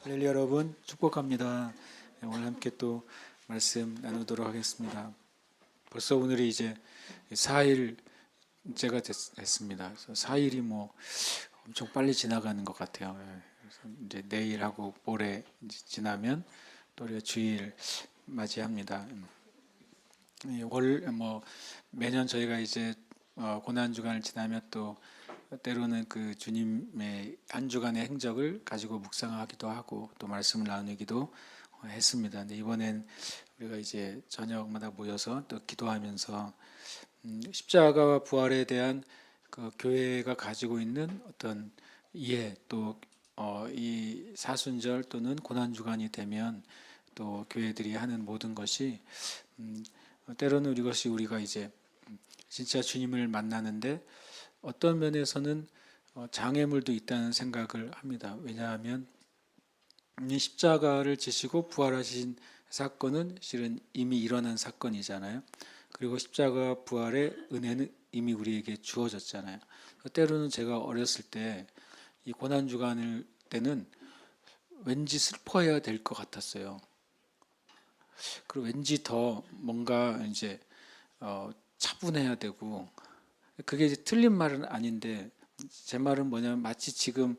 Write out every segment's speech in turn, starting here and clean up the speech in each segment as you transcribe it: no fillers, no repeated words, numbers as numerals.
할렐루야 여러분 축복합니다. 오늘 함께 또 말씀 나누도록 하겠습니다. 벌써 오늘이 이제 4일째가 됐습니다. 4일이 뭐 엄청 빨리 지나가는 것 같아요. 그래서 이제 내일하고 모레 이제 지나면 또 우리가 주일 맞이합니다. 뭐 매년 저희가 이제 고난 주간을 지나면 또 때로는 그 주님의 한 주간의 행적을 가지고 묵상하기도 하고 또 말씀을 나누기도 했습니다. 근데 이번엔 우리가 이제 저녁마다 모여서 또 기도하면서 십자가와 부활에 대한 그 교회가 가지고 있는 어떤 이해 또 이 사순절 또는 고난 주간이 되면 또 교회들이 하는 모든 것이 때로는 이것이 우리가 이제 진짜 주님을 만나는데 어떤 면에서는 장애물도 있다는 생각을 합니다. 왜냐하면 이 십자가를 지시고 부활하신 사건은 실은 이미 일어난 사건이잖아요. 그리고 십자가 부활의 은혜는 이미 우리에게 주어졌잖아요. 때로는 제가 어렸을 때 이 고난 주간을 때는 왠지 슬퍼해야 될 것 같았어요. 그리고 왠지 더 뭔가 이제 차분해야 되고 그게 이제 틀린 말은 아닌데 제 말은 뭐냐면 마치 지금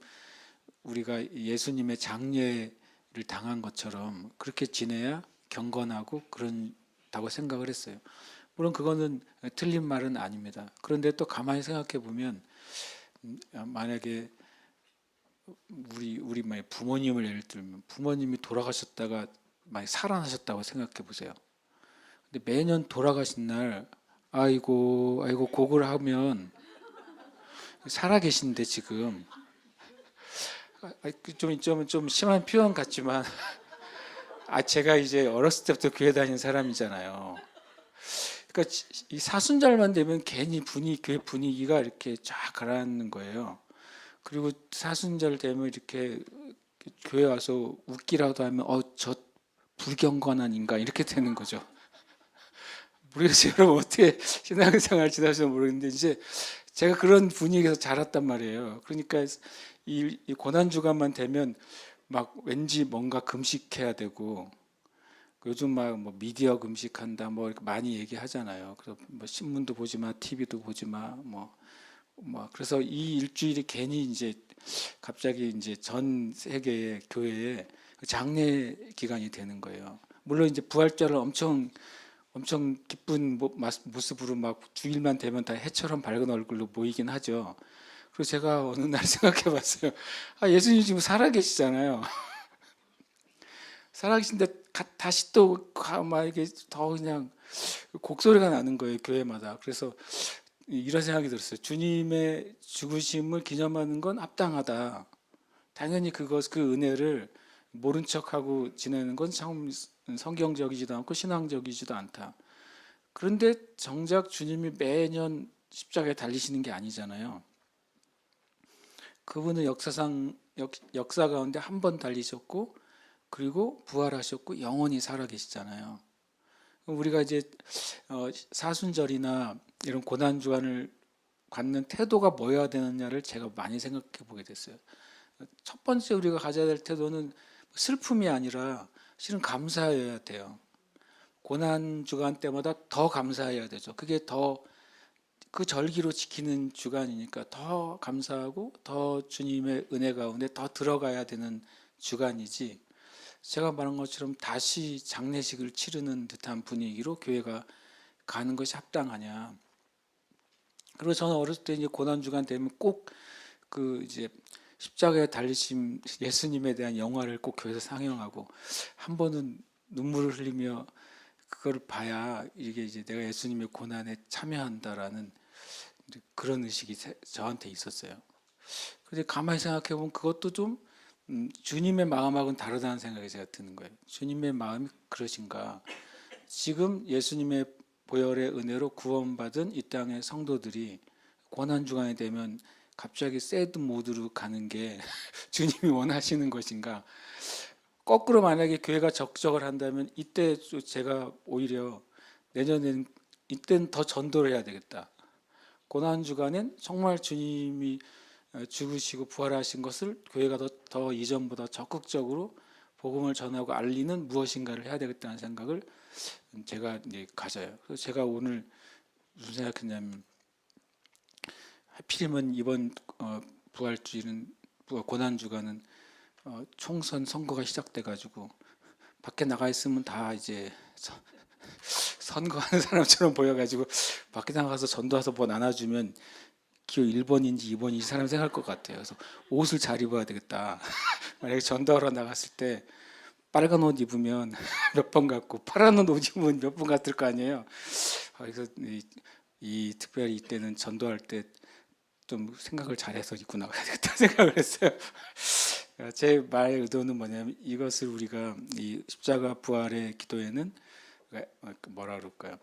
우리가 예수님의 장례를 당한 것처럼 그렇게 지내야 경건하고 그런다고 생각을 했어요. 물론 그거는 틀린 말은 아닙니다. 그런데 또 가만히 생각해 보면 만약에 우리 만약 부모님을 예를 들면 부모님이 돌아가셨다가 만약 살아나셨다고 생각해 보세요. 근데 매년 돌아가신 날 아이고 아이고 곡을 하면 살아계신데 지금 좀 심한 표현 같지만 제가 이제 어렸을 때부터 교회 다닌 사람이잖아요. 그러니까 이 사순절만 되면 괜히 교회 분위기가 이렇게 쫙 가라앉는 거예요. 그리고 사순절 되면 이렇게 교회 와서 웃기라도 하면 저 불경건한 인간 이렇게 되는 거죠. 모르겠어요. 여러분 어떻게 신앙생활 지나셔서 모르겠는데 이제 제가 그런 분위기에서 자랐단 말이에요. 그러니까 이 고난 주간만 되면 막 왠지 뭔가 금식해야 되고 요즘 막 뭐 미디어 금식한다 뭐 이렇게 많이 얘기하잖아요. 그래서 뭐 신문도 보지 마, TV도 보지 마, 뭐 그래서 이 일주일이 괜히 이제 갑자기 이제 전 세계의 교회에 장례 기간이 되는 거예요. 물론 이제 부활절을 엄청 기쁜 모습으로 막 주일만 되면 다 해처럼 밝은 얼굴로 보이긴 하죠. 그래서 제가 어느 날 생각해 봤어요. 예수님 지금 살아계시잖아요. 살아계신데 다시 또 막 이게 더 그냥 곡소리가 나는 거예요, 교회마다. 그래서 이런 생각이 들었어요. 주님의 죽으심을 기념하는 건 합당하다. 당연히 그 은혜를 모른 척하고 지내는 건 참 성경적이지도 않고 신앙적이지도 않다. 그런데 정작 주님이 매년 십자가에 달리시는 게 아니잖아요. 그분은 역사 가운데 한 번 달리셨고 그리고 부활하셨고 영원히 살아계시잖아요. 우리가 이제 사순절이나 이런 고난 주간을 갖는 태도가 뭐여야 되느냐를 제가 많이 생각해 보게 됐어요. 첫 번째 우리가 가져야 될 태도는 슬픔이 아니라 실은 감사해야 돼요. 고난 주간 때마다 더 감사해야 되죠. 그게 더 그 절기로 지키는 주간이니까 더 감사하고 더 주님의 은혜 가운데 더 들어가야 되는 주간이지. 제가 말한 것처럼 다시 장례식을 치르는 듯한 분위기로 교회가 가는 것이 합당하냐. 그리고 저는 어렸을 때 이제 고난 주간 되면 꼭 그 이제 십자가에 달리신 예수님에 대한 영화를 꼭 교회에서 상영하고 한 번은 눈물을 흘리며 그걸 봐야 이게 이제 내가 예수님의 고난에 참여한다라는 그런 의식이 저한테 있었어요. 근데 가만히 생각해 보면 그것도 좀 주님의 마음하고는 다르다는 생각이 제가 드는 거예요. 주님의 마음이 그러신가? 지금 예수님의 보혈의 은혜로 구원받은 이 땅의 성도들이 고난 주간이 되면 갑자기 새드 모드로 가는 게 주님이 원하시는 것인가? 거꾸로 만약에 교회가 적적을 한다면 이때 제가 오히려 내년에는 이때는 더 전도를 해야 되겠다. 고난 주간엔 정말 주님이 죽으시고 부활하신 것을 교회가 더 이전보다 적극적으로 복음을 전하고 알리는 무엇인가를 해야 되겠다는 생각을 제가 이제 가져요. 그래서 제가 오늘 무슨 생각했냐면, 하필이면 이번 부활주일은 고난주간은 총선 선거가 시작돼가지고 밖에 나가 있으면 다 이제 선거하는 사람처럼 보여가지고 밖에 나가서 전도와서 뭐 나눠주면 기호 1번인지 2번인지 사람 생각할 것 같아요. 그래서 옷을 잘 입어야 되겠다. 만약에 전도하러 나갔을 때 빨간 옷 입으면 몇 번 갔고 파란 옷 입으면 몇 번 갔을 거 아니에요. 그래서 특별히 이때는 전도할 때 좀 생각을 잘해서 입고 나가야 되겠다 생각을 했어요. 제 말 의도는 뭐냐면, 이것을 우리가 이 십자가 부활의 기도에는 뭐라 그럴까요?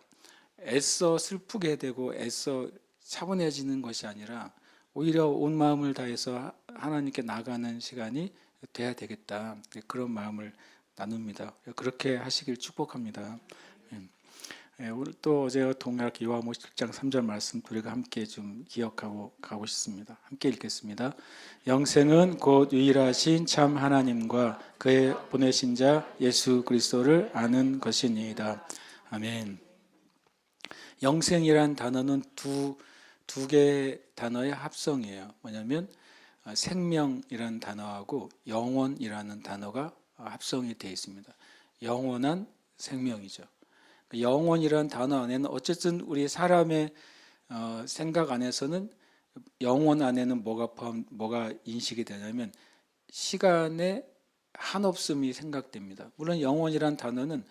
애써 슬프게 되고 애써 차분해지는 것이 아니라 오히려 온 마음을 다해서 하나님께 나가는 시간이 돼야 되겠다, 그런 마음을 나눕니다. 그렇게 하시길 축복합니다. 오늘 또 어제 동락 요한복음 7장 3절 말씀 우리가 함께 좀 기억하고 가고 싶습니다. 함께 읽겠습니다. 영생은 곧 유일하신 참 하나님과 그의 보내신 자 예수 그리스도를 아는 것이니이다. 아멘. 영생이란 단어는 두 개의 단어의 합성이에요. 뭐냐면 생명이라는 단어하고 영원이라는 단어가 합성이 되어 있습니다. 영원한 생명이죠. 영원이라는 단어 안에는 어쨌든 우리 사람의 생각 안에서는 영원 안에는 뭐가 인식이 되냐면 시간의 한없음이 생각됩니다. 물론 영원이라는 단어는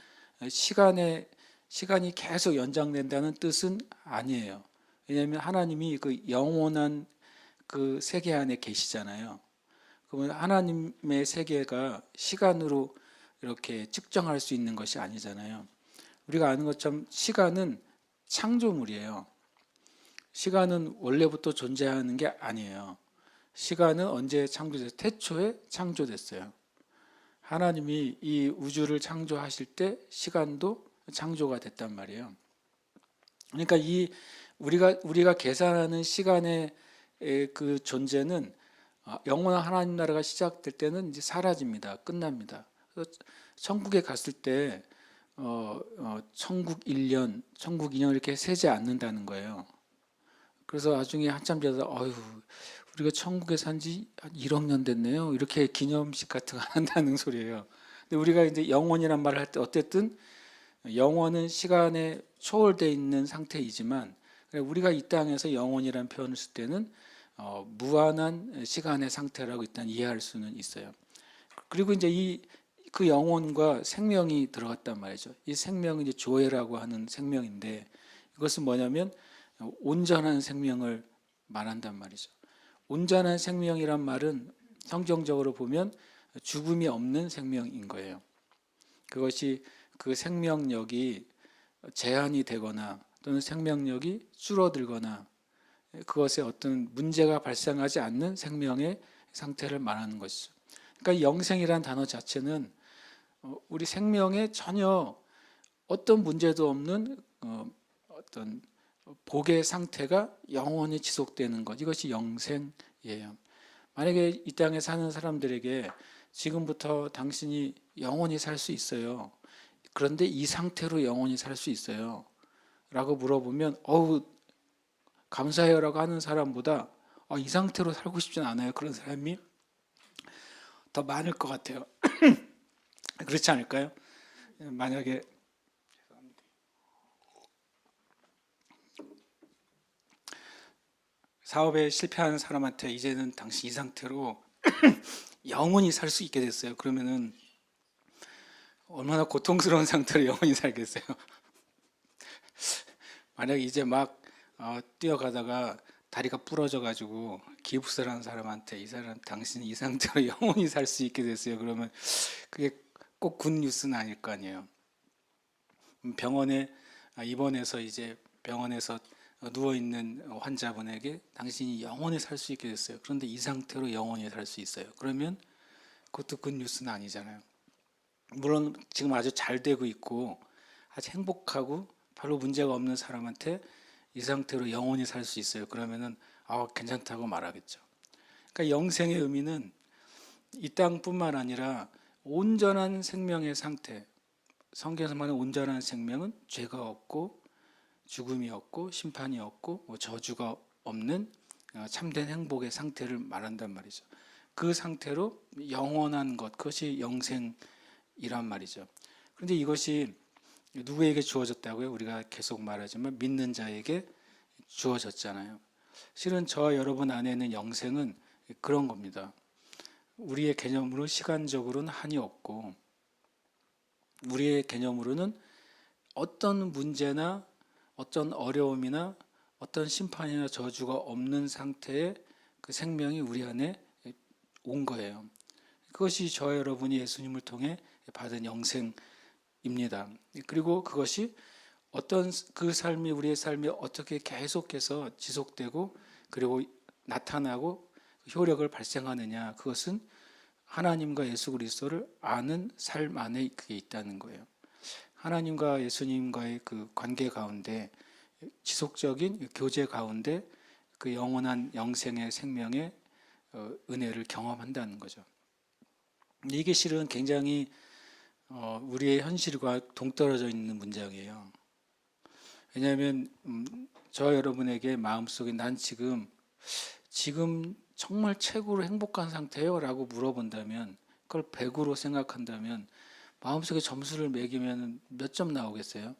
시간이 계속 연장된다는 뜻은 아니에요. 왜냐하면 하나님이 그 영원한 그 세계 안에 계시잖아요. 그러면 하나님의 세계가 시간으로 이렇게 측정할 수 있는 것이 아니잖아요. 우리가 아는 것처럼 시간은 창조물이에요. 시간은 원래부터 존재하는 게 아니에요. 시간은 언제 창조됐어요? 태초에 창조됐어요. 하나님이 이 우주를 창조하실 때 시간도 창조가 됐단 말이에요. 그러니까 우리가 계산하는 시간의 그 존재는 영원한 하나님 나라가 시작될 때는 이제 사라집니다. 끝납니다. 그래서 천국에 갔을 때 천국 1년, 천국 2년 이렇게 세지 않는다는 거예요. 그래서 나중에 한참 지나서 우리가 천국에 산지 한 1억 년 됐네요. 이렇게 기념식 같은 거 한다는 소리예요. 근데 우리가 이제 영원이란 말을 할 때 어쨌든 영원은 시간에 초월되어 있는 상태이지만, 우리가 이 땅에서 영원이라는 표현을 쓸 때는 무한한 시간의 상태라고 일단 이해할 수는 있어요. 그리고 이제 그 영혼과 생명이 들어갔단 말이죠. 이 생명은 이제 조회라고 하는 생명인데, 이것은 뭐냐면 온전한 생명을 말한단 말이죠. 온전한 생명이란 말은 성경적으로 보면 죽음이 없는 생명인 거예요. 그것이 그 생명력이 제한이 되거나 또는 생명력이 줄어들거나 그것에 어떤 문제가 발생하지 않는 생명의 상태를 말하는 것이죠. 그러니까 영생이라는 단어 자체는 우리 생명에 전혀 어떤 문제도 없는 어떤 복의 상태가 영원히 지속되는 것, 이것이 영생이에요. 만약에 이 땅에 사는 사람들에게 지금부터 당신이 영원히 살 수 있어요, 그런데 이 상태로 영원히 살 수 있어요 라고 물어보면 감사해요 라고 하는 사람보다 이 상태로 살고 싶진 않아요, 그런 사람이 더 많을 것 같아요. 그렇지 않을까요? 만약에 사업에 실패하는 사람한테 이제는 당신 이 상태로 영원히 살 수 있게 됐어요, 그러면은 얼마나 고통스러운 상태로 영원히 살겠어요. 만약에 이제 막 뛰어가다가 다리가 부러져 가지고 기부스를 한 사람한테 당신이 이 상태로 영원히 살 수 있게 됐어요, 그러면 그게 꼭 굿뉴스는 아닐 거 아니에요. 병원에 입원해서 이제 병원에서 누워있는 환자분에게 당신이 영원히 살 수 있게 됐어요, 그런데 이 상태로 영원히 살 수 있어요, 그러면 그것도 굿뉴스는 아니잖아요. 물론 지금 아주 잘 되고 있고 아주 행복하고 별로 문제가 없는 사람한테 이 상태로 영원히 살 수 있어요, 그러면은 괜찮다고 말하겠죠. 그러니까 영생의 의미는 이 땅뿐만 아니라 온전한 생명의 상태, 성경에서 말하는 온전한 생명은 죄가 없고 죽음이 없고 심판이 없고 저주가 없는 참된 행복의 상태를 말한단 말이죠. 그 상태로 영원한 것, 그것이 영생이란 말이죠. 그런데 이것이 누구에게 주어졌다고요? 우리가 계속 말하지만 믿는 자에게 주어졌잖아요. 실은 저와 여러분 안에는 영생은 그런 겁니다. 우리의 개념으로 시간적으로는 한이 없고 우리의 개념으로는 어떤 문제나 어떤 어려움이나 어떤 심판이나 저주가 없는 상태의 그 생명이 우리 안에 온 거예요. 그것이 저와 여러분이 예수님을 통해 받은 영생입니다. 그리고 그것이 어떤 그 삶이 우리의 삶에 어떻게 계속해서 지속되고 그리고 나타나고 효력을 발생하느냐, 그것은 하나님과 예수 그리스도를 아는 삶 안에 그게 있다는 거예요. 하나님과 예수님과의 그 관계 가운데, 지속적인 교제 가운데 그 영원한 영생의 생명의 은혜를 경험한다는 거죠. 이게 실은 굉장히 우리의 현실과 동떨어져 있는 문장이에요. 왜냐하면 저 여러분에게 마음속에 난 지금 정말 최고로 행복한 상태예요 라고 물어본다면, 그걸 100으로 생각한다면 마음속에 점수를 매기면 몇 점 나오겠어요?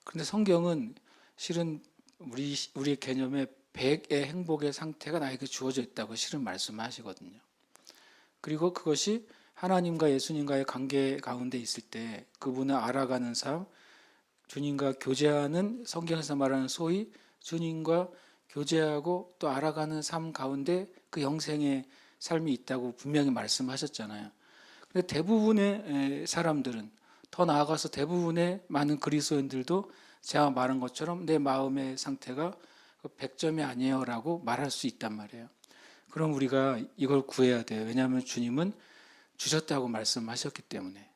그런데 성경은 실은 우리 개념에 100의 행복의 상태가 나에게 주어져 있다고 실은 말씀하시거든요. 그리고 그것이 하나님과 예수님과의 관계 가운데 있을 때 그분을 알아가는 삶, 주님과 교제하는, 성경에서 말하는 소위 주님과 교제하고 또 알아가는 삶 가운데 그 영생의 삶이 있다고 분명히 말씀하셨잖아요. 근데 대부분의 사람들은, 더 나아가서 대부분의 많은 그리스도인들도 제가 말한 것처럼 내 마음의 상태가 100점이 아니에요 라고 말할 수 있단 말이에요. 그럼 우리가 이걸 구해야 돼요. 왜냐하면 주님은 주셨다고 말씀하셨기 때문에,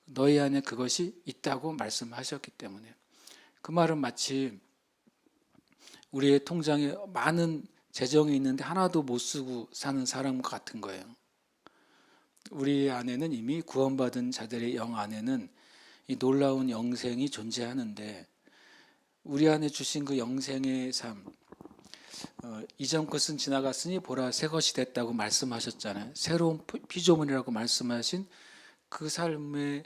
너희 안에 그것이 있다고 말씀하셨기 때문에. 그 말은 마치 우리의 통장에 많은 재정이 있는데 하나도 못 쓰고 사는 사람과 같은 거예요. 우리 안에는 이미 구원받은 자들의 영 안에는 이 놀라운 영생이 존재하는데, 우리 안에 주신 그 영생의 삶, 이전 것은 지나갔으니 보라 새 것이 됐다고 말씀하셨잖아요. 새로운 피조물이라고 말씀하신 그 삶의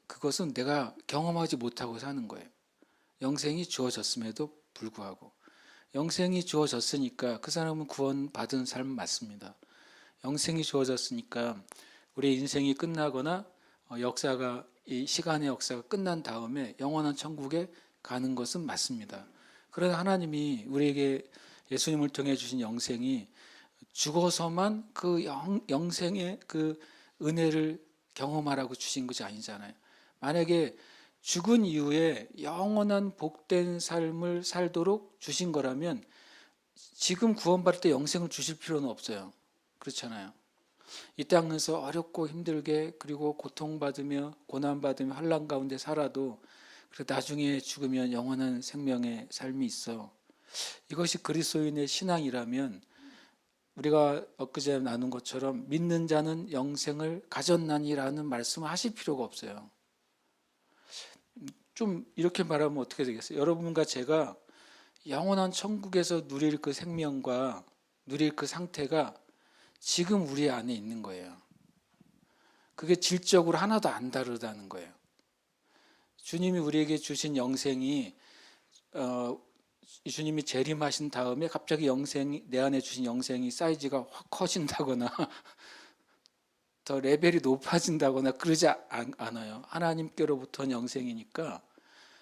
그것은 내가 경험하지 못하고 사는 거예요. 영생이 주어졌음에도 불구하고. 영생이 주어졌으니까 그 사람은 구원받은 삶 맞습니다. 영생이 주어졌으니까 우리 인생이 끝나거나 이 시간의 역사가 끝난 다음에 영원한 천국에 가는 것은 맞습니다. 그러나 하나님이 우리에게 예수님을 통해 주신 영생이 죽어서만 그 영생의 그 은혜를 경험하라고 주신 것이 아니잖아요. 만약에 죽은 이후에 영원한 복된 삶을 살도록 주신 거라면 지금 구원받을 때 영생을 주실 필요는 없어요. 그렇잖아요. 이 땅에서 어렵고 힘들게 그리고 고통받으며 고난받으며 환난 가운데 살아도 그리고 나중에 죽으면 영원한 생명의 삶이 있어. 이것이 그리스도인의 신앙이라면 우리가 엊그제 나눈 것처럼 믿는 자는 영생을 가졌나니라는 말씀을 하실 필요가 없어요. 좀 이렇게 말하면 어떻게 되겠어요? 여러분과 제가 영원한 천국에서 누릴 그 생명과 누릴 그 상태가 지금 우리 안에 있는 거예요. 그게 질적으로 하나도 안 다르다는 거예요. 주님이 우리에게 주신 영생이 주님이 재림하신 다음에 갑자기 내 안에 주신 영생이 사이즈가 확 커진다거나 더 레벨이 높아진다거나 그러지 않아요. 하나님께로부터는 영생이니까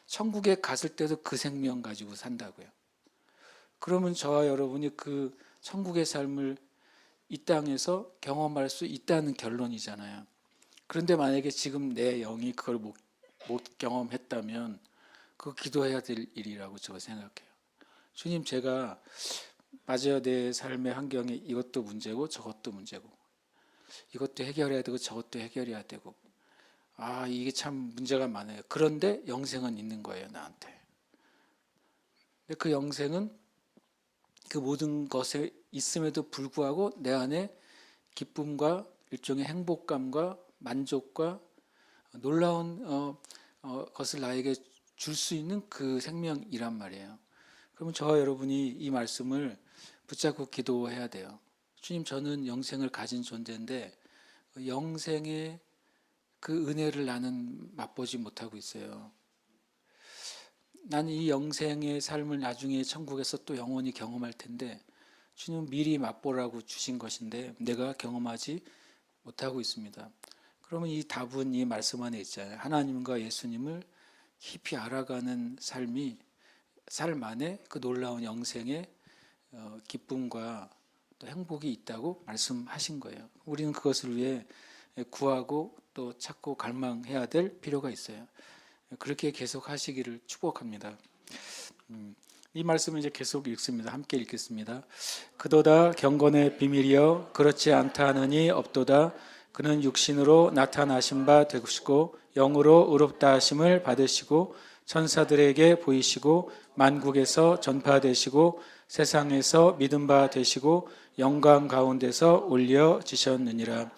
천국에 갔을 때도 그 생명 가지고 산다고요. 그러면 저와 여러분이 그 천국의 삶을 이 땅에서 경험할 수 있다는 결론이잖아요. 그런데 만약에 지금 내 영이 그걸 못 경험했다면 그거 기도해야 될 일이라고 제가 생각해요. 주님, 제가 맞아요. 내 삶의 환경에 이것도 문제고 저것도 문제고 이것도 해결해야 되고 저것도 해결해야 되고 이게 참 문제가 많아요. 그런데 영생은 있는 거예요, 나한테. 근데 그 영생은 그 모든 것에 있음에도 불구하고 내 안에 기쁨과 일종의 행복감과 만족과 놀라운 것을 나에게 줄 수 있는 그 생명이란 말이에요. 그러면 저와 여러분이 이 말씀을 붙잡고 기도해야 돼요. 주님, 저는 영생을 가진 존재인데 영생의 그 은혜를 나는 맛보지 못하고 있어요. 나는 이 영생의 삶을 나중에 천국에서 또 영원히 경험할 텐데 주님은 미리 맛보라고 주신 것인데 내가 경험하지 못하고 있습니다. 그러면 이 답은 이 말씀 안에 있잖아요. 하나님과 예수님을 깊이 알아가는 삶 안에 그 놀라운 영생의 기쁨과 또 행복이 있다고 말씀하신 거예요. 우리는 그것을 위해 구하고 또 찾고 갈망해야 될 필요가 있어요. 그렇게 계속 하시기를 축복합니다. 이 말씀을 이제 계속 읽습니다. 함께 읽겠습니다. 그도다 경건의 비밀이여 그렇지 않다 하느니 없도다. 그는 육신으로 나타나신 바 되시고 영으로 의롭다 하심을 받으시고 천사들에게 보이시고 만국에서 전파되시고 세상에서 믿음 바 되시고 영광 가운데서 올려지셨느니라.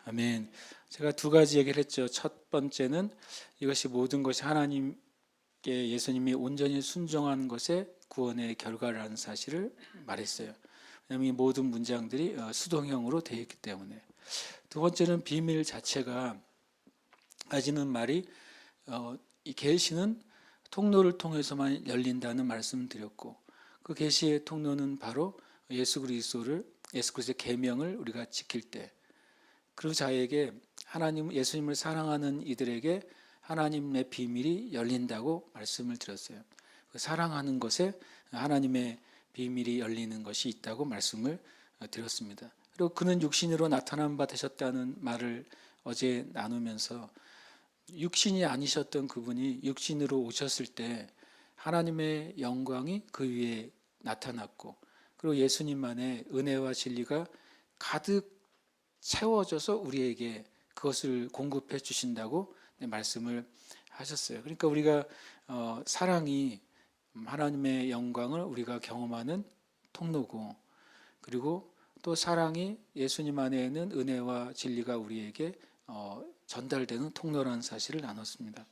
아멘. 제가 두 가지 얘기를 했죠. 첫 번째는 이것이 모든 것이 하나님께 예수님이 온전히 순종한 것의 구원의 결과라는 사실을 말했어요. 왜냐하면 이 모든 문장들이 수동형으로 되어 있기 때문에. 두 번째는 비밀 자체가 가지는 말이 이 계시는 통로를 통해서만 열린다는 말씀을 드렸고 그 계시의 통로는 바로 예수 그리스도의 계명을 우리가 지킬 때 그 자에게 예수님을 사랑하는 이들에게 하나님의 비밀이 열린다고 말씀을 드렸어요. 그 사랑하는 것에 하나님의 비밀이 열리는 것이 있다고 말씀을 드렸습니다. 그리고 그는 육신으로 나타난 바 되셨다는 말을 어제 나누면서 육신이 아니셨던 그분이 육신으로 오셨을 때 하나님의 영광이 그 위에 나타났고 그리고 예수님만의 은혜와 진리가 가득 채워져서 우리에게 그것을 공급해 주신다고 말씀을 하셨어요. 그러니까 우리가 사랑이 하나님의 영광을 우리가 경험하는 통로고 그리고 또 사랑이 예수님 안에 있는 은혜와 진리가 우리에게 전달되는 통로라는 사실을 나눴습니다.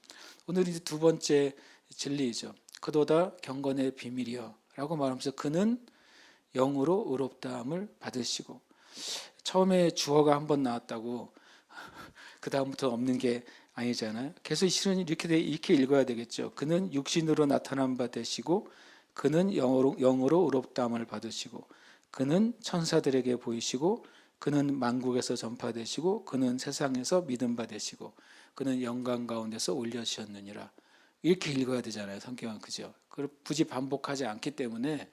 오늘 이제 두 번째 진리이죠. 그도다 경건의 비밀이여 라고 말하면서 그는 영으로 의롭다함을 받으시고 처음에 주어가 한 번 나왔다고 그 다음부터 없는 게 아니잖아요. 계속 실은 이렇게 읽어야 되겠죠. 그는 육신으로 나타난 바 되시고 그는 영으로 의롭다함을 받으시고 그는 천사들에게 보이시고 그는 만국에서 전파되시고 그는 세상에서 믿음 바 되시고 그는 영광 가운데서 올려주셨느니라. 이렇게 읽어야 되잖아요. 성경은 그죠. 그걸 굳이 반복하지 않기 때문에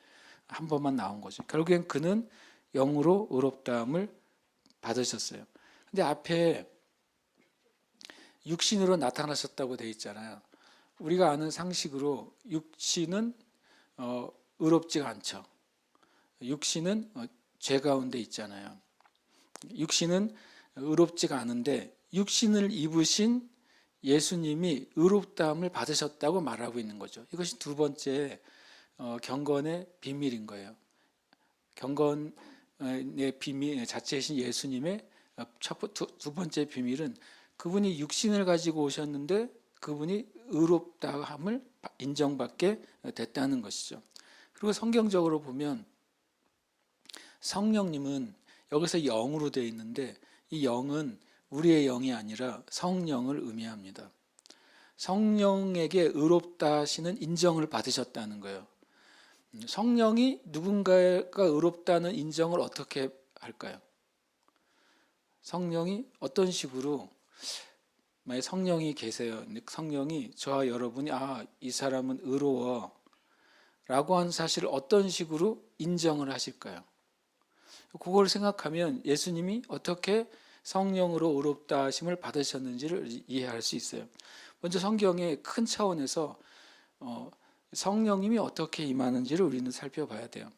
한 번만 나온 거죠. 결국엔 그는 영으로 의롭다함을 받으셨어요. 근데 앞에 육신으로 나타나셨다고 되어 있잖아요. 우리가 아는 상식으로 육신은 의롭지가 않죠. 육신은 죄 가운데 있잖아요. 육신은 의롭지가 않은데 육신을 입으신 예수님이 의롭다함을 받으셨다고 말하고 있는 거죠. 이것이 두 번째 경건의 비밀인 거예요. 경건의 비밀 자체이신 예수님의 두 번째 비밀은 그분이 육신을 가지고 오셨는데 그분이 의롭다함을 인정받게 됐다는 것이죠. 그리고 성경적으로 보면 성령님은 여기서 영으로 되어 있는데 이 영은 우리의 영이 아니라 성령을 의미합니다. 성령에게 의롭다 하시는 인정을 받으셨다는 거예요. 성령이 누군가가 의롭다는 인정을 어떻게 할까요? 성령이 어떤 식으로 만약 성령이 계세요. 성령이 저와 여러분이 이 사람은 의로워 라고 하는 사실을 어떤 식으로 인정을 하실까요? 그걸 생각하면 예수님이 어떻게 성령으로 의롭다 하심을 받으셨는지를 이해할 수 있어요. 먼저 성경의 큰 차원에서 성령님이 어떻게 임하는지를 우리는 살펴봐야 돼요.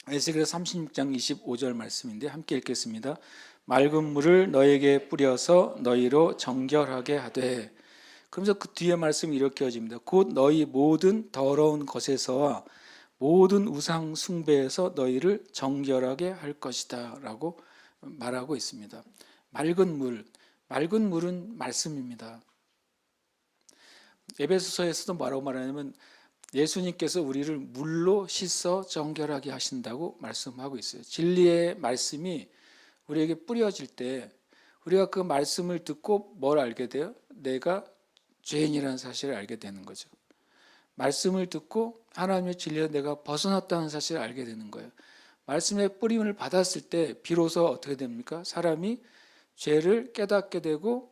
에스겔서 36장 25절 말씀인데 함께 읽겠습니다. 맑은 물을 너에게 뿌려서 너희로 정결하게 하되, 그러면서 그 뒤에 말씀이 이렇게 이어집니다. 곧 너희 모든 더러운 것에서와 모든 우상 숭배에서 너희를 정결하게 할 것이다 라고 말하고 있습니다. 맑은 물은 말씀입니다. 에베소서에서도 뭐라고 말하냐면 예수님께서 우리를 물로 씻어 정결하게 하신다고 말씀하고 있어요. 진리의 말씀이 우리에게 뿌려질 때 우리가 그 말씀을 듣고 뭘 알게 돼요? 내가 죄인이라는 사실을 알게 되는 거죠. 말씀을 듣고 하나님의 진리에서 내가 벗어났다는 사실을 알게 되는 거예요. 말씀의 뿌림을 받았을 때 비로소 어떻게 됩니까? 사람이 죄를 깨닫게 되고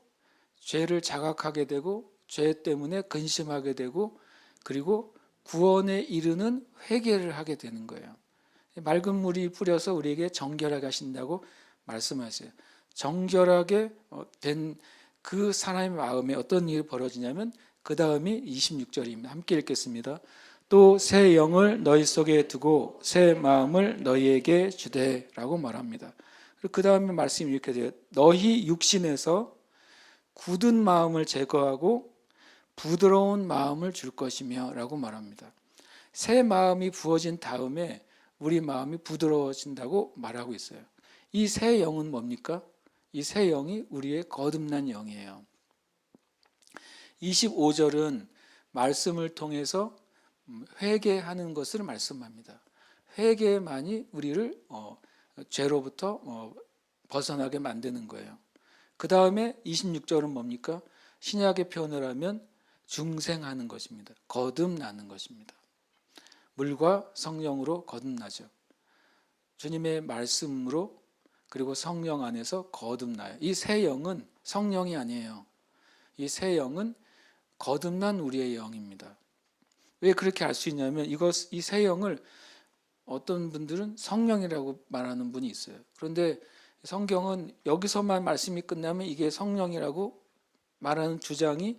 죄를 자각하게 되고 죄 때문에 근심하게 되고 그리고 구원에 이르는 회개를 하게 되는 거예요. 맑은 물이 뿌려서 우리에게 정결하게 하신다고 말씀하세요. 정결하게 된 그 사람의 마음에 어떤 일이 벌어지냐면 그 다음이 26절입니다. 함께 읽겠습니다. 또 새 영을 너희 속에 두고 새 마음을 너희에게 주되라고 말합니다. 그 다음에 말씀이 이렇게 돼요. 너희 육신에서 굳은 마음을 제거하고 부드러운 마음을 줄 것이며 라고 말합니다. 새 마음이 부어진 다음에 우리 마음이 부드러워진다고 말하고 있어요. 이 새 영은 뭡니까? 이 새 영이 우리의 거듭난 영이에요. 25절은 말씀을 통해서 회개하는 것을 말씀합니다. 회개만이 우리를 죄로부터 벗어나게 만드는 거예요. 그 다음에 26절은 뭡니까? 신약의 표현을 하면 중생하는 것입니다. 거듭나는 것입니다. 물과 성령으로 거듭나죠. 주님의 말씀으로 그리고 성령 안에서 거듭나요. 이 새 영은 성령이 아니에요. 이 새 영은 거듭난 우리의 영입니다. 왜 그렇게 알 수 있냐면 이 새 영을 어떤 분들은 성령이라고 말하는 분이 있어요. 그런데 성경은 여기서만 말씀이 끝나면 이게 성령이라고 말하는 주장에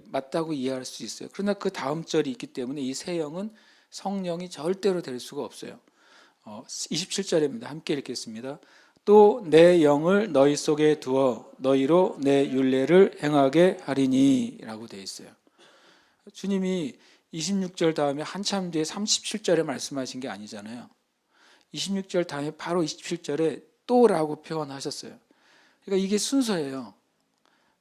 맞다고 이해할 수 있어요. 그러나 그 다음 절이 있기 때문에 이 새 영은 성령이 절대로 될 수가 없어요. 27절입니다. 함께 읽겠습니다. 또 내 영을 너희 속에 두어 너희로 내 율례를 행하게 하리니 라고 되어 있어요. 주님이 26절 다음에 한참 뒤에 37절에 말씀하신 게 아니잖아요. 26절 다음에 바로 27절에 또라고 표현하셨어요. 그러니까 이게 순서예요.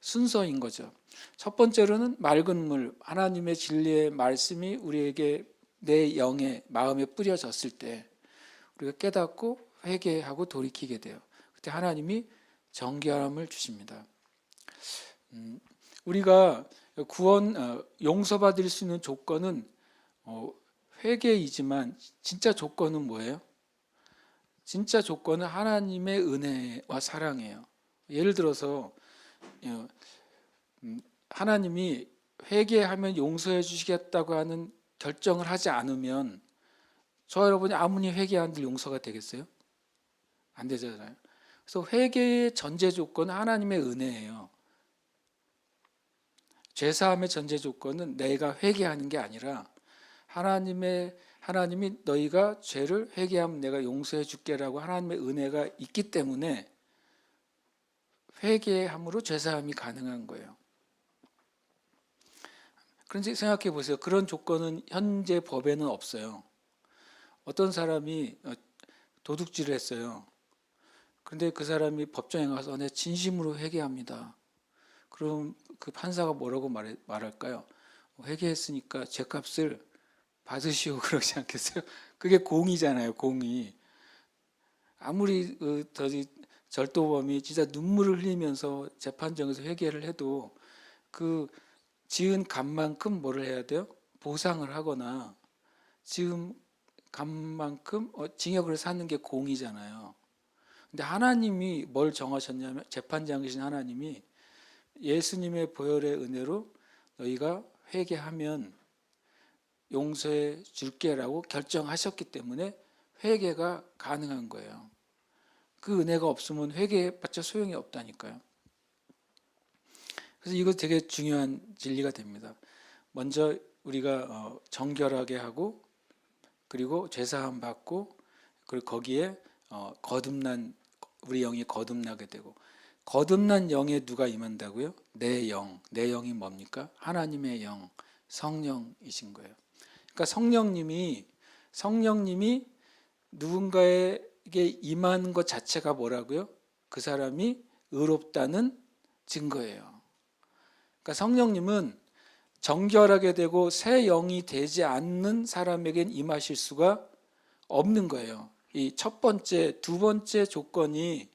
순서인 거죠. 첫 번째로는 맑은 물, 하나님의 진리의 말씀이 우리에게 내 영의 마음에 뿌려졌을 때 우리가 깨닫고 회개하고 돌이키게 돼요. 그때 하나님이 정결함을 주십니다. 우리가 용서받을 수 있는 조건은 회개이지만 진짜 조건은 뭐예요? 진짜 조건은 하나님의 은혜와 사랑이에요. 예를 들어서 하나님이 회개하면 용서해 주시겠다고 하는 결정을 하지 않으면 저 여러분이 아무리 회개한들 용서가 되겠어요? 안 되잖아요. 그래서 회개의 전제 조건은 하나님의 은혜예요. 죄사함의 전제 조건은 내가 회개하는 게 아니라 하나님이 너희가 죄를 회개하면 내가 용서해 줄게라고 하나님의 은혜가 있기 때문에 회개함으로 죄사함이 가능한 거예요. 그런지 생각해 보세요. 그런 조건은 현재 법에는 없어요. 어떤 사람이 도둑질을 했어요. 그런데 그 사람이 법정에 가서 내 진심으로 회개합니다. 그럼 그 판사가 뭐라고 말할까요? 회개했으니까 죄값을 받으시오 그러지 않겠어요? 그게 공의잖아요. 공의. 아무리 절도범이 진짜 눈물을 흘리면서 재판정에서 회개를 해도 그 지은 값만큼 뭐를 해야 돼요? 보상을 하거나 지금 값만큼 징역을 사는 게 공이잖아요. 근데 하나님이 뭘 정하셨냐면 재판장이신 하나님이 예수님의 보혈의 은혜로 너희가 회개하면 용서해 줄게라고 결정하셨기 때문에 회개가 가능한 거예요. 그 은혜가 없으면 회개해봤자 소용이 없다니까요. 그래서 이거 되게 중요한 진리가 됩니다. 먼저 우리가 정결하게 하고 그리고 죄사함 받고 그리고 거기에 우리 영이 거듭나게 되고 거듭난 영에 누가 임한다고요? 내 영이 뭡니까? 하나님의 영, 성령이신 거예요. 그러니까 성령님이 누군가에게 임하는 것 자체가 뭐라고요? 그 사람이 의롭다는 증거예요. 그러니까 성령님은 정결하게 되고 새 영이 되지 않는 사람에겐 임하실 수가 없는 거예요. 이 첫 번째, 두 번째 조건이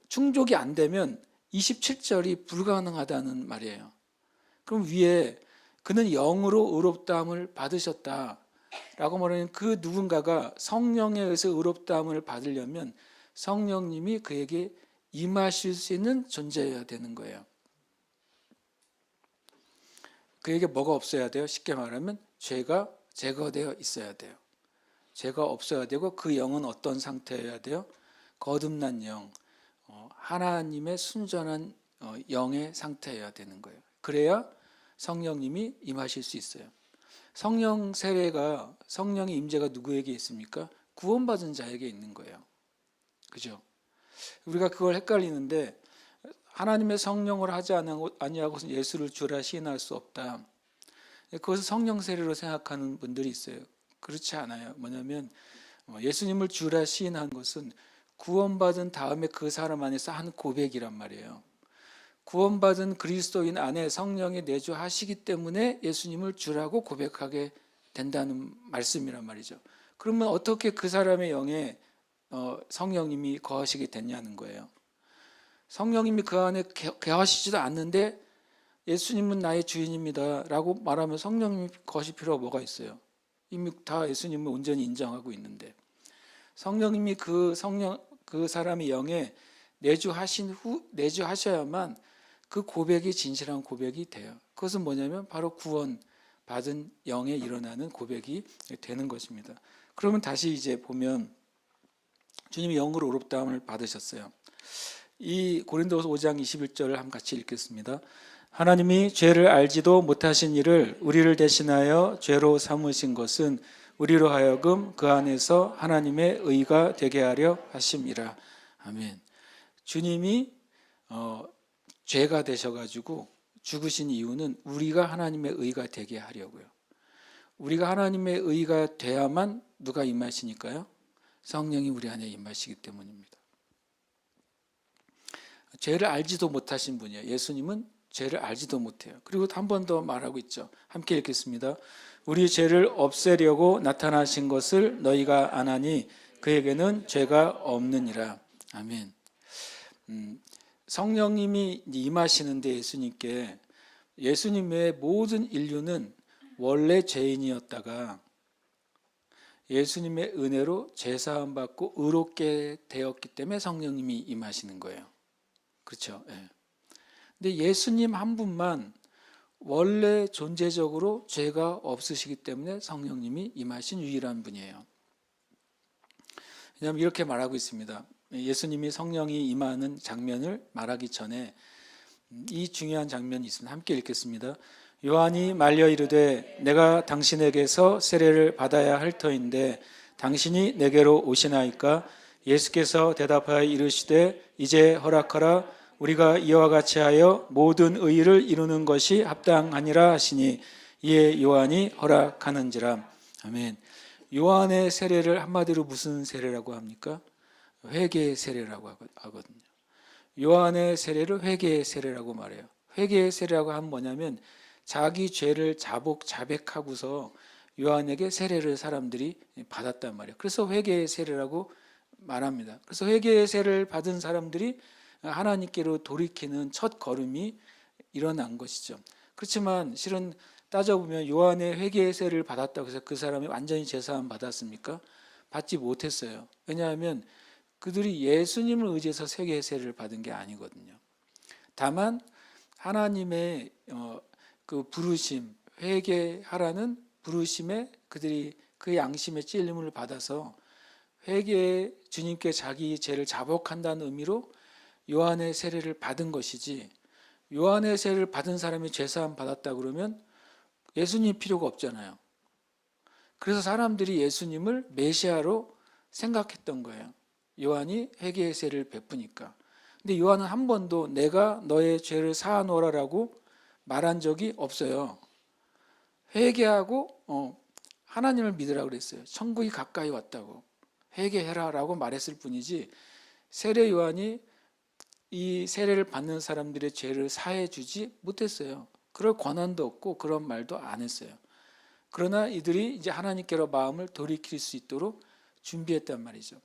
충족이 안 되면 27절이 불가능하다는 말이에요. 그럼 위에 그는 영으로 의롭다함을 받으셨다라고 말하는 그 누군가가 성령에 의해서 의롭다함을 받으려면 성령님이 그에게 임하실 수 있는 존재여야 되는 거예요. 그에게 뭐가 없어야 돼요? 쉽게 말하면 죄가 제거되어 있어야 돼요. 죄가 없어야 되고 그 영은 어떤 상태여야 돼요? 거듭난 영, 하나님의 순전한 영의 상태여야 되는 거예요. 그래야 성령님이 임하실 수 있어요. 성령 세례가 성령의 임재가 누구에게 있습니까? 구원받은 자에게 있는 거예요. 그죠? 우리가 그걸 헷갈리는데 하나님의 성령을 하지 아니하고서 예수를 주라 시인할 수 없다. 그것을 성령 세례로 생각하는 분들이 있어요. 그렇지 않아요. 뭐냐면 예수님을 주라 시인한 것은 구원받은 다음에 그 사람 안에서 한 고백이란 말이에요. 구원받은 그리스도인 안에 성령이 내주하시기 때문에 예수님을 주라고 고백하게 된다는 말씀이란 말이죠. 그러면 어떻게 그 사람의 영에 성령님이 거하시게 됐냐는 거예요. 성령님이 그 안에 거하시지도 않는데 예수님은 나의 주인입니다 라고 말하면 성령님이 거하실 필요가 뭐가 있어요? 이미 다 예수님을 온전히 인정하고 있는데 성령님이 그 사람의 영에 내주하셔야만 그 고백이 진실한 고백이 돼요. 그것은 뭐냐면 바로 구원받은 영에 일어나는 고백이 되는 것입니다. 그러면 다시 이제 보면 주님이 영으로 의롭다함을 받으셨어요. 이 고린도서 5장 21절을 한번 같이 읽겠습니다. 하나님이 죄를 알지도 못하신 이를 우리를 대신하여 죄로 삼으신 것은 우리로 하여금 그 안에서 하나님의 의가 되게 하려 하심이라. 아멘. 주님이 죄가 되셔가지고 죽으신 이유는 우리가 하나님의 의가 되게 하려고요. 우리가 하나님의 의가 돼야만 누가 임하시니까요? 성령이 우리 안에 임하시기 때문입니다. 죄를 알지도 못하신 분이에요. 예수님은 죄를 알지도 못해요. 그리고 한 번 더 말하고 있죠. 함께 읽겠습니다. 우리 죄를 없애려고 나타나신 것을 너희가 아나니 그에게는 죄가 없느니라. 아멘. 성령님이 임하시는데 예수님께 예수님 외의 모든 인류는 원래 죄인이었다가 예수님의 은혜로 죄사함 받고 의롭게 되었기 때문에 성령님이 임하시는 거예요. 그렇죠? 네. 근데 예수님 한 분만 원래 존재적으로 죄가 없으시기 때문에 성령님이 임하신 유일한 분이에요. 왜냐하면 이렇게 말하고 있습니다. 예수님이 성령이 임하는 장면을 말하기 전에 이 중요한 장면이 있습니다. 함께 읽겠습니다. 요한이 말려 이르되 내가 당신에게서 세례를 받아야 할 터인데 당신이 내게로 오시나이까? 예수께서 대답하여 이르시되 이제 허락하라. 우리가 이와 같이 하여 모든 의를 이루는 것이 합당하니라 하시니 이에 요한이 허락하는지라. 아멘. 요한의 세례를 한마디로 무슨 세례라고 합니까? 회개의 세례라고 하거든요. 요한의 세례를 회개의 세례라고 말해요. 회개의 세례라고 하면 뭐냐면 자기 죄를 자백하고서 요한에게 세례를 사람들이 받았단 말이에요. 그래서 회개의 세례라고 말합니다. 그래서 회개의 세례를 받은 사람들이 하나님께로 돌이키는 첫 걸음이 일어난 것이죠. 그렇지만 실은 따져보면 요한의 회개의 세례를 받았다고 해서 그 사람이 완전히 제사함 받았습니까? 받지 못했어요. 왜냐하면 그들이 예수님을 의지해서 회개의 세례를 받은 게 아니거든요. 다만 하나님의 그 부르심, 회개하라는 부르심에 그들이 그 양심의 찔림을 받아서 회개에 주님께 자기 죄를 자복한다는 의미로 요한의 세례를 받은 것이지, 요한의 세례를 받은 사람이 죄사함 받았다 그러면 예수님 필요가 없잖아요. 그래서 사람들이 예수님을 메시아로 생각했던 거예요. 요한이 회개의 세례를 베푸니까. 근데 요한은 한 번도 내가 너의 죄를 사하노라라고 말한 적이 없어요. 회개하고 하나님을 믿으라고 그랬어요. 천국이 가까이 왔다고 회개해라라고 말했을 뿐이지 세례 요한이 이 세례를 받는 사람들의 죄를 사해 주지 못했어요. 그럴 권한도 없고 그런 말도 안 했어요. 그러나 이들이 이제 하나님께로 마음을 돌이킬 수 있도록 준비했단 말이죠.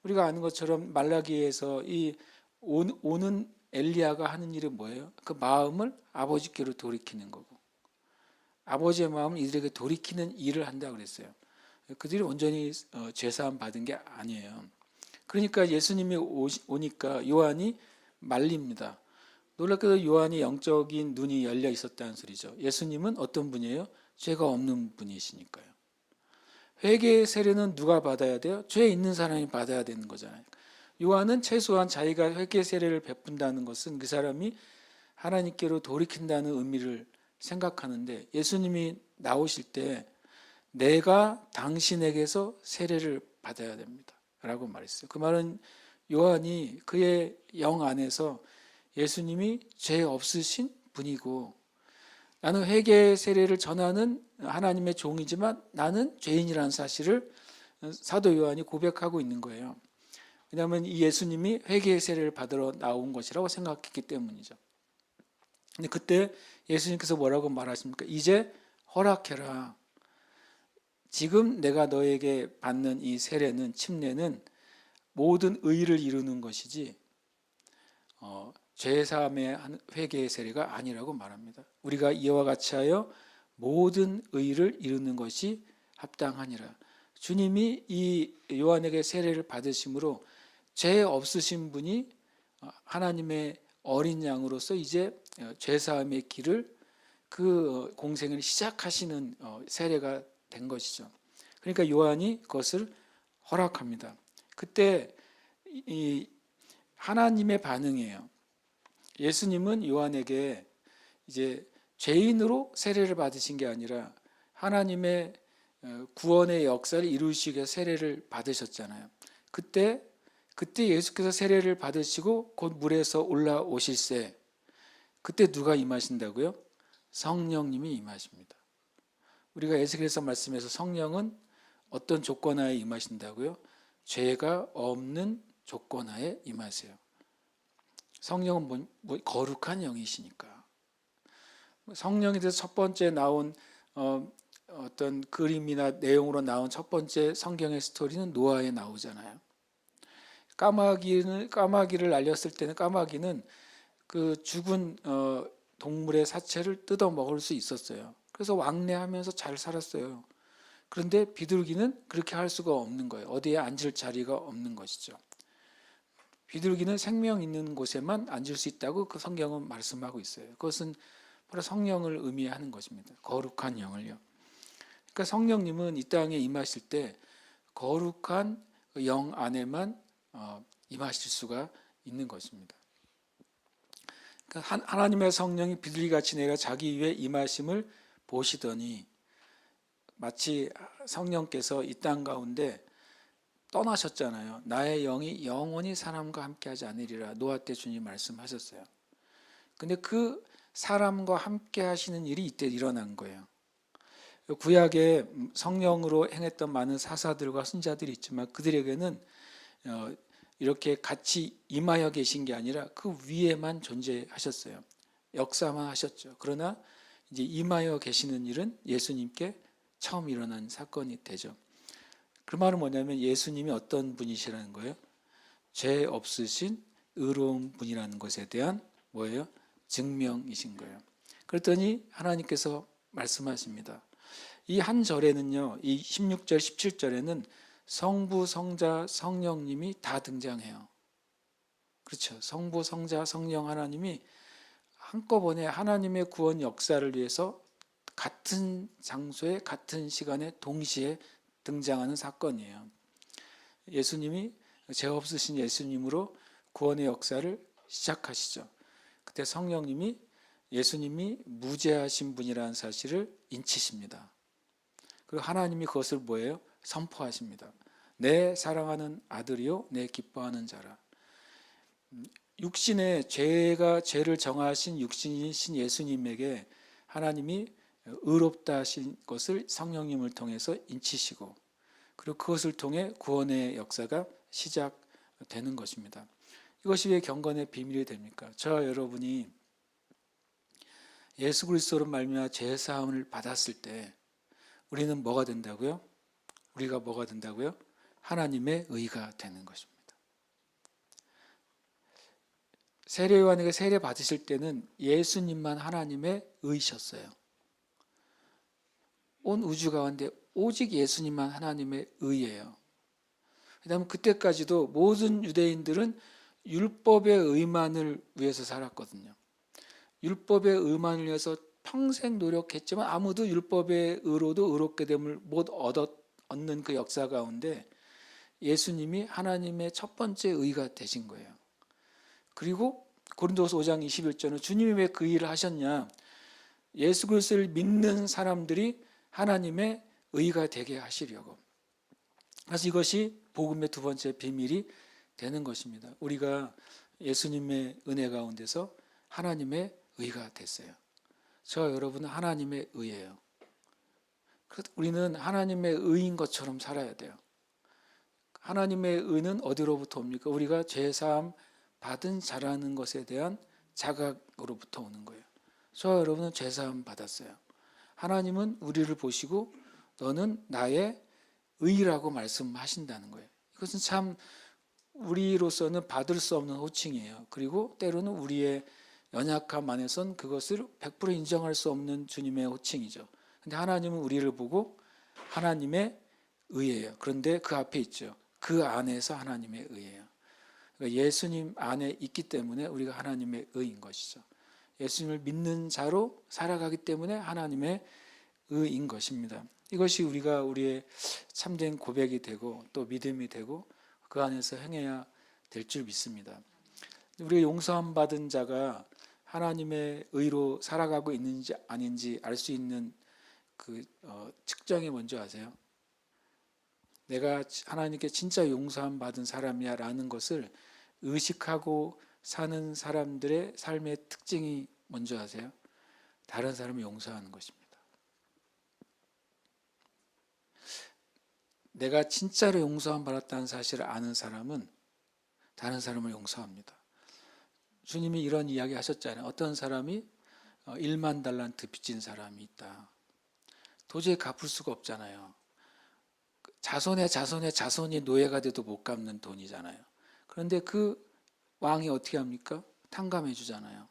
우리가 아는 것처럼 말라기에서 이 오는 엘리야가 하는 일은 뭐예요? 그 마음을 아버지께로 돌이키는 거고, 아버지의 마음을 이들에게 돌이키는 일을 한다고 그랬어요. 그들이 온전히 죄사함 받은 게 아니에요. 그러니까 예수님이 오니까 요한이 말립니다. 놀랍게도 요한이 영적인 눈이 열려 있었다는 소리죠. 예수님은 어떤 분이에요? 죄가 없는 분이시니까요. 회개의 세례는 누가 받아야 돼요? 죄 있는 사람이 받아야 되는 거잖아요. 요한은 최소한 자기가 회개 세례를 베푼다는 것은 그 사람이 하나님께로 돌이킨다는 의미를 생각하는데, 예수님이 나오실 때 내가 당신에게서 세례를 받아야 됩니다 라고 말했어요. 그 말은 요한이 그의 영 안에서 예수님이 죄 없으신 분이고, 나는 회개 세례를 전하는 하나님의 종이지만 나는 죄인이라는 사실을 사도 요한이 고백하고 있는 거예요. 왜냐하면 이 예수님이 회개 세례를 받으러 나온 것이라고 생각했기 때문이죠. 근데 그때 예수님께서 뭐라고 말하십니까? 이제 허락해라. 지금 내가 너에게 받는 이 세례는, 침례는 모든 의를 이루는 것이지 죄사함의 회개의 세례가 아니라고 말합니다. 우리가 이와 같이 하여 모든 의를 이루는 것이 합당하니라. 주님이 이 요한에게 세례를 받으심으로 죄 없으신 분이 하나님의 어린 양으로서 이제 죄사함의 길을, 그 공생을 시작하시는 세례가 된 것이죠. 그러니까 요한이 그것을 허락합니다. 그때 이 하나님의 반응이에요. 예수님은 요한에게 이제 죄인으로 세례를 받으신 게 아니라 하나님의 구원의 역사를 이루시기 위해서 세례를 받으셨잖아요. 그때 예수께서 세례를 받으시고 곧 물에서 올라오실세, 그때 누가 임하신다고요? 성령님이 임하십니다. 우리가 에스겔서 말씀에서 성령은 어떤 조건하에 임하신다고요? 죄가 없는 조건하에 임하세요. 성령은 거룩한 영이시니까. 성령에 대해서 첫 번째 나온 어떤 그림이나 내용으로 나온 첫 번째 성경의 스토리는 노아에 나오잖아요. 까마귀를 날렸을 때는 까마귀는 그 죽은 동물의 사체를 뜯어 먹을 수 있었어요. 그래서 왕래하면서 잘 살았어요. 그런데 비둘기는 그렇게 할 수가 없는 거예요. 어디에 앉을 자리가 없는 것이죠. 비둘기는 생명 있는 곳에만 앉을 수 있다고 그 성경은 말씀하고 있어요. 그것은 바로 성령을 의미하는 것입니다. 거룩한 영을요. 그러니까 성령님은 이 땅에 임하실 때 거룩한 영 안에만 임하실 수가 있는 것입니다. 그러니까 하나님의 성령이 비둘기같이 내려 자기 위에 임하심을 보시더니, 마치 성령께서 이 땅 가운데 떠나셨잖아요. 나의 영이 영원히 사람과 함께하지 않으리라 노아 때 주님 말씀하셨어요. 근데 그 사람과 함께 하시는 일이 이때 일어난 거예요. 구약에 성령으로 행했던 많은 사사들과 선지자들이 있지만 그들에게는 이렇게 같이 임하여 계신 게 아니라 그 위에만 존재하셨어요. 역사만 하셨죠. 그러나 이제 임하여 계시는 일은 예수님께 처음 일어난 사건이 되죠. 그 말은 뭐냐면 예수님이 어떤 분이시라는 거예요? 죄 없으신 의로운 분이라는 것에 대한 뭐예요? 증명이신 거예요. 그랬더니 하나님께서 말씀하십니다. 이 한 절에는요, 이 16절, 17절에는 성부, 성자, 성령님이 다 등장해요. 그렇죠. 성부, 성자, 성령 하나님이 한꺼번에 하나님의 구원 역사를 위해서 같은 장소에 같은 시간에 동시에 등장하는 사건이에요. 예수님이, 죄 없으신 예수님으로 구원의 역사를 시작하시죠. 그때 성령님이 예수님이 무죄하신 분이라는 사실을 인치십니다. 그리고 하나님이 그것을 뭐예요? 선포하십니다. 내 사랑하는 아들이요 내 기뻐하는 자라. 육신의 죄를 정하신 육신이신 예수님에게 하나님이 의롭다 하신 것을 성령님을 통해서 인치시고 그리고 그것을 통해 구원의 역사가 시작되는 것입니다. 이것이 왜 경건의 비밀이 됩니까? 저와 여러분이 예수 그리스도로 말미암아 죄 사함을 받았을 때 우리는 뭐가 된다고요? 우리가 뭐가 된다고요? 하나님의 의가 되는 것입니다. 세례요한에게 세례 받으실 때는 예수님만 하나님의 의셨어요. 온 우주 가운데 오직 예수님만 하나님의 의예요. 그다음에 그때까지도 모든 유대인들은 율법의 의만을 위해서 살았거든요. 율법의 의만을 위해서 평생 노력했지만 아무도 율법의 의로도 의롭게 됨을 못 얻는 그 역사 가운데 예수님이 하나님의 첫 번째 의가 되신 거예요. 그리고 고린도서 5장 21절은 주님이 왜 그 일을 하셨냐? 예수 그리스도를 믿는 사람들이 하나님의 의가 되게 하시려고. 그래서 이것이 복음의 두 번째 비밀이 되는 것입니다. 우리가 예수님의 은혜 가운데서 하나님의 의가 됐어요. 저와 여러분은 하나님의 의예요. 우리는 하나님의 의인 것처럼 살아야 돼요. 하나님의 의는 어디로부터 옵니까? 우리가 죄사함 받은 자라는 것에 대한 자각으로부터 오는 거예요. 저와 여러분은 죄사함 받았어요. 하나님은 우리를 보시고 너는 나의 의라고 말씀하신다는 거예요. 이것은 참 우리로서는 받을 수 없는 호칭이에요. 그리고 때로는 우리의 연약함 안에선 그것을 100% 인정할 수 없는 주님의 호칭이죠. 근데 하나님은 우리를 보고 하나님의 의예요. 그런데 그 앞에 있죠. 그 안에서 하나님의 의예요. 그러니까 예수님 안에 있기 때문에 우리가 하나님의 의인 것이죠. 예수님을 믿는 자로 살아가기 때문에 하나님의 의인 것입니다. 이것이 우리의 참된 고백이 되고 또 믿음이 되고 그 안에서 행해야 될 줄 믿습니다. 우리가 용서함 받은 자가 하나님의 의로 살아가고 있는지 아닌지 알 수 있는 그 측정이 뭔지 아세요? 내가 하나님께 진짜 용서함 받은 사람이야 라는 것을 의식하고 사는 사람들의 삶의 특징이 뭔지 아세요? 다른 사람을 용서하는 것입니다. 내가 진짜로 용서함 받았다는 사실을 아는 사람은 다른 사람을 용서합니다. 주님이 이런 이야기 하셨잖아요. 어떤 사람이 1만 달란트 빚진 사람이 있다. 도저히 갚을 수가 없잖아요. 자손이 노예가 돼도 못 갚는 돈이잖아요. 그런데 그 왕이 어떻게 합니까? 탕감해 주잖아요.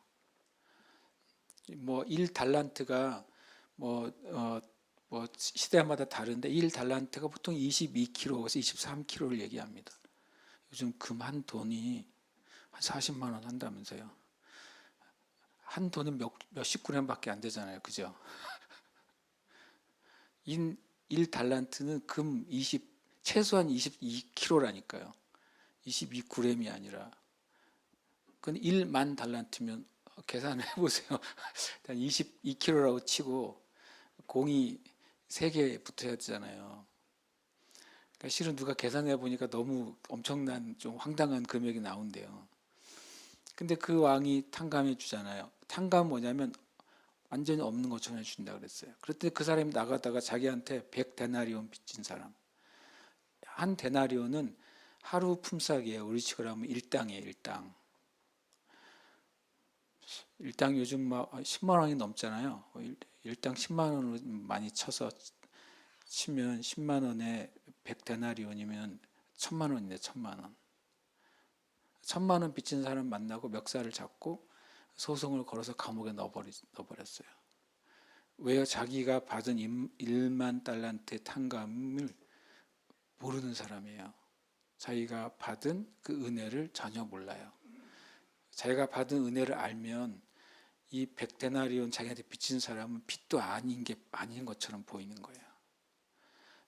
1달란트가 시대마다 다른데 1달란트가 보통 22kg에서 23kg를 얘기합니다. 요즘 금 한 돈이 한 40만 원 한다면서요. 한 돈은 몇십 그램밖에 안 되잖아요. 그죠? 1달란트는 금 최소한 22kg라니까요. 22g이 아니라. 그건 1만 달란트면 계산해 보세요. 22kg라고 치고 공이 3개 붙어야 되잖아요. 그러니까 실은 누가 계산해 보니까 너무 엄청난 좀 황당한 금액이 나온대요. 근데 그 왕이 탕감해 주잖아요. 탕감은 뭐냐면 완전히 없는 것처럼 해준다 그랬어요. 그랬더니 그 사람이 나가다가 자기한테 100데나리온 빚진 사람. 한 데나리온은 하루 품삯이에요. 우리식으로 하면 일당이에요. 일당 요즘 막 10만 원이 넘잖아요. 일당 10만 원으로 많이 치면 10만 원에 100데나리온이면 1000만 원이네. 1000만 원. 1000만 원 빚진 사람 만나고 멱살을 잡고 소송을 걸어서 감옥에 넣어버렸어요. 왜요? 자기가 받은 1만 달란트의 탕감을 모르는 사람이에요. 자기가 받은 그 은혜를 전혀 몰라요. 자기가 받은 은혜를 알면 이 100데나리온 자기한테 빚진 사람은 빚도 아닌 것처럼 보이는 거예요.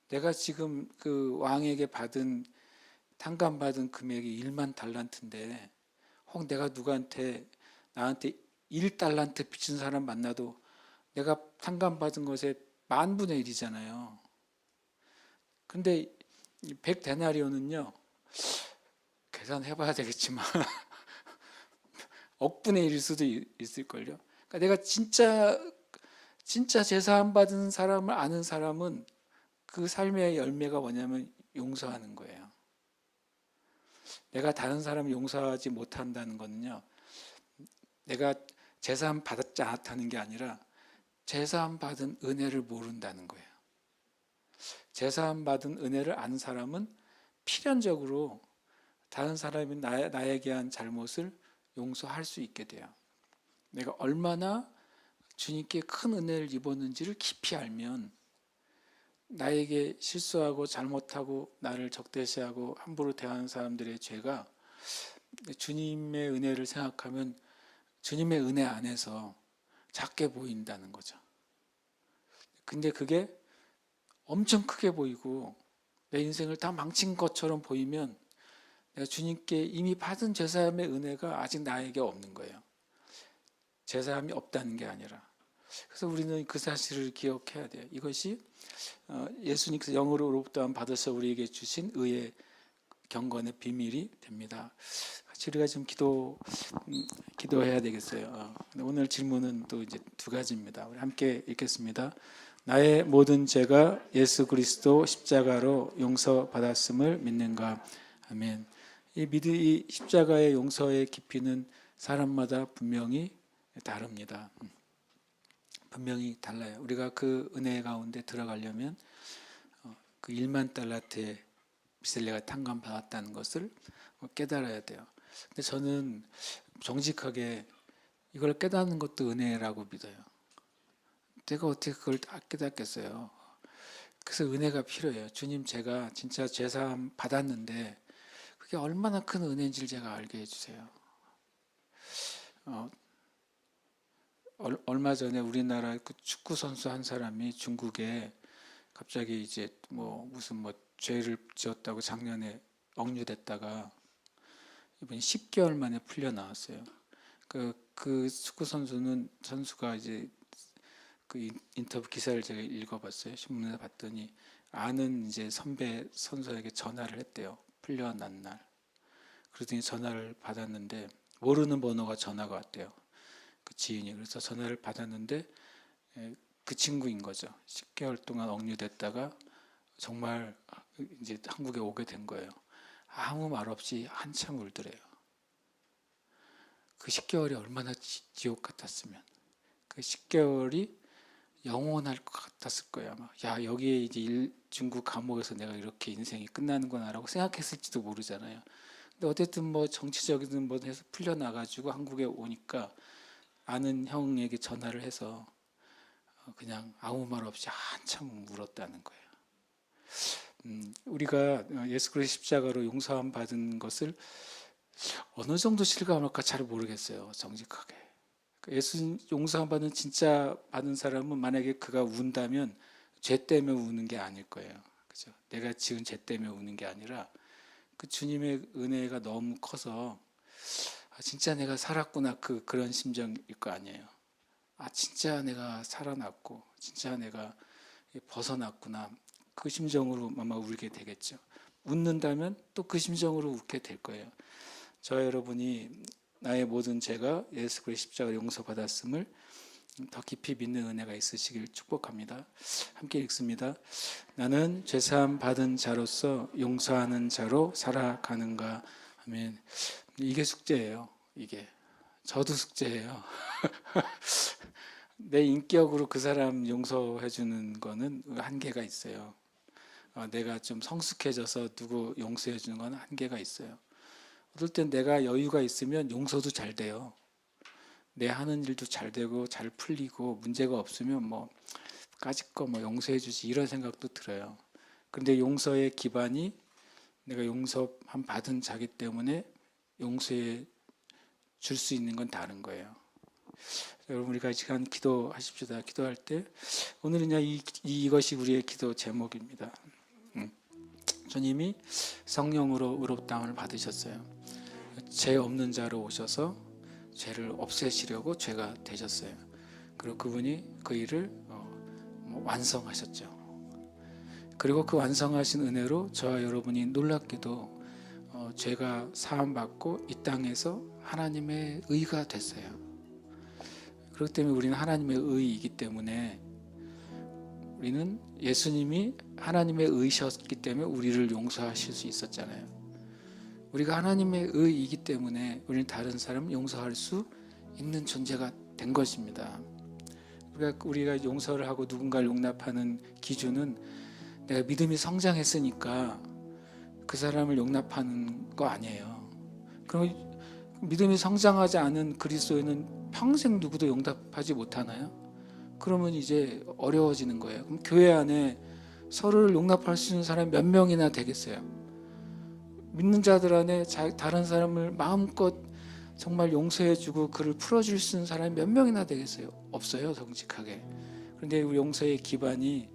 내가 지금 그 왕에게 탕감받은 금액이 1만 달란트인데 혹 내가 나한테 1달란트 빚진 사람 만나도 내가 탕감받은 것의 10,000분의 1이잖아요. 근데 100데나리온은요, 계산해봐야 되겠지만 억분의 1일 수도 있을걸요. 그러니까 내가 진짜 진짜 제사함 받은 사람을 아는 사람은 그 삶의 열매가 뭐냐면 용서하는 거예요. 내가 다른 사람을 용서하지 못한다는 거는요, 내가 제사함 받았지 않다는 게 아니라 제사함 받은 은혜를 모른다는 거예요. 제사함 받은 은혜를 아는 사람은 필연적으로 다른 사람이 나에게 한 잘못을 용서할 수 있게 돼요. 내가 얼마나 주님께 큰 은혜를 입었는지를 깊이 알면 나에게 실수하고 잘못하고 나를 적대시하고 함부로 대하는 사람들의 죄가 주님의 은혜를 생각하면 주님의 은혜 안에서 작게 보인다는 거죠. 근데 그게 엄청 크게 보이고 내 인생을 다 망친 것처럼 보이면 내가 주님께 이미 받은 제사함의 은혜가 아직 나에게 없는 거예요. 제사함이 없다는 게 아니라. 그래서 우리는 그 사실을 기억해야 돼요. 이것이 예수님께서 영으로부터 받아서 우리에게 주신 의의 경건의 비밀이 됩니다. 우리가 좀 기도해야 되겠어요. 오늘 질문은 또 이제 두 가지입니다. 우리 함께 읽겠습니다. 나의 모든 죄가 예수 그리스도 십자가로 용서받았음을 믿는가? 아멘. 이 십자가의 용서의 깊이는 사람마다 분명히 다릅니다. 분명히 달라요. 우리가 그 은혜 가운데 들어가려면 그 1만 달란트의 빚을 내가 탕감받았다는 것을 깨달아야 돼요. 근데 저는 정직하게 이걸 깨닫는 것도 은혜라고 믿어요. 내가 어떻게 그걸 다 깨닫겠어요. 그래서 은혜가 필요해요. 주님, 제가 진짜 제사함 받았는데 그게 얼마나 큰 은혜인지를 제가 알게 해주세요. 얼마 전에 우리나라 그 축구 선수 한 사람이 중국에 갑자기 이제 무슨 죄를 지었다고 작년에 억류됐다가 이번에 10개월 만에 풀려 나왔어요. 그 축구 선수가 이제 그 인터뷰 기사를 제가 읽어봤어요. 신문에 봤더니 아는 이제 선배 선수에게 전화를 했대요. 풀려난 날. 그러더니 전화를 받았는데 모르는 번호가 전화가 왔대요. 그 지인이. 그래서 전화를 받았는데 그 친구인 거죠. 10개월 동안 억류됐다가 정말 이제 한국에 오게 된 거예요. 아무 말 없이 한참 울더래요. 그 10개월이 얼마나 지옥 같았으면. 그 10개월이 영원할 것 같았을 거예요. 아마. 야, 여기에 이제 중국 감옥에서 내가 이렇게 인생이 끝나는구나라고 생각했을지도 모르잖아요. 근데 어쨌든 정치적인 해서 풀려나가지고 한국에 오니까 아는 형에게 전화를 해서 그냥 아무 말 없이 한참 울었다는 거예요. 우리가 예수 그리스도 십자가로 용서함 받은 것을 어느 정도 실감할까 잘 모르겠어요. 정직하게. 예수 용서함 받은 진짜 받은 사람은 만약에 그가 운다면 죄 때문에 우는 게 아닐 거예요. 그죠? 내가 지은 죄 때문에 우는 게 아니라 그 주님의 은혜가 너무 커서 진짜 내가 살았구나 그런 심정일 거 아니에요. 진짜 내가 살아났고 진짜 내가 벗어났구나 그 심정으로 아마 울게 되겠죠. 웃는다면 또 그 심정으로 웃게 될 거예요. 저 여러분이 나의 모든 죄가 예수 그리스도 십자가로 용서받았음을 더 깊이 믿는 은혜가 있으시길 축복합니다. 함께 읽습니다. 나는 죄사함 받은 자로서 용서하는 자로 살아가는가. 아멘. 이게 숙제예요. 이게 저도 숙제예요. 내 인격으로 그 사람 용서해 주는 거는 한계가 있어요. 내가 좀 성숙해져서 누구 용서해 주는 건 한계가 있어요. 어떨 땐 내가 여유가 있으면 용서도 잘 돼요. 내 하는 일도 잘 되고 잘 풀리고 문제가 없으면 까짓 거 용서해 주지 이런 생각도 들어요. 그런데 용서의 기반이 내가 용서함 받은 자기 때문에 용서해 줄 수 있는 건 다른 거예요. 여러분 우리가 시간 기도하십시다. 기도할 때 오늘은 이것이 우리의 기도 제목입니다. 주님이 성령으로 의롭다함을 받으셨어요. 죄 없는 자로 오셔서 죄를 없애시려고 죄가 되셨어요. 그리고 그분이 그 일을 완성하셨죠. 그리고 그 완성하신 은혜로 저와 여러분이 놀랍게도 죄가 사함받고 이 땅에서 하나님의 의가 됐어요. 그렇기 때문에 우리는 하나님의 의이기 때문에 우리는 예수님이 하나님의 의셨기 때문에 우리를 용서하실 수 있었잖아요. 우리가 하나님의 의이기 때문에 우리는 다른 사람을 용서할 수 있는 존재가 된 것입니다. 우리가 용서를 하고 누군가를 용납하는 기준은 내가 믿음이 성장했으니까 그 사람을 용납하는 거 아니에요. 그럼 믿음이 성장하지 않은 그리스도인은 평생 누구도 용납하지 못하나요? 그러면 이제 어려워지는 거예요. 그럼 교회 안에 서로를 용납할 수 있는 사람이 몇 명이나 되겠어요? 믿는 자들 안에 다른 사람을 마음껏 정말 용서해주고 그를 풀어줄 수 있는 사람이 몇 명이나 되겠어요? 없어요, 정직하게. 그런데 우리 용서의 기반이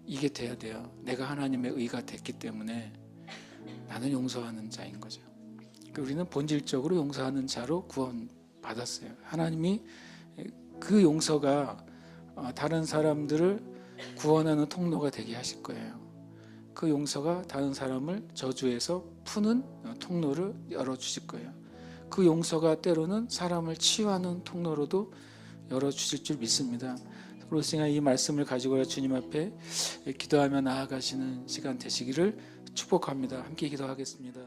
이게 돼야 돼요. 내가 하나님의 의가 됐기 때문에 나는 용서하는 자인 거죠. 우리는 본질적으로 용서하는 자로 구원받았어요. 하나님이 그 용서가 다른 사람들을 구원하는 통로가 되게 하실 거예요. 그 용서가 다른 사람을 저주에서 푸는 통로를 열어주실 거예요. 그 용서가 때로는 사람을 치유하는 통로로도 열어주실 줄 믿습니다. 그렇으니까 이 말씀을 가지고 주님 앞에 기도하며 나아가시는 시간 되시기를 축복합니다. 함께 기도하겠습니다.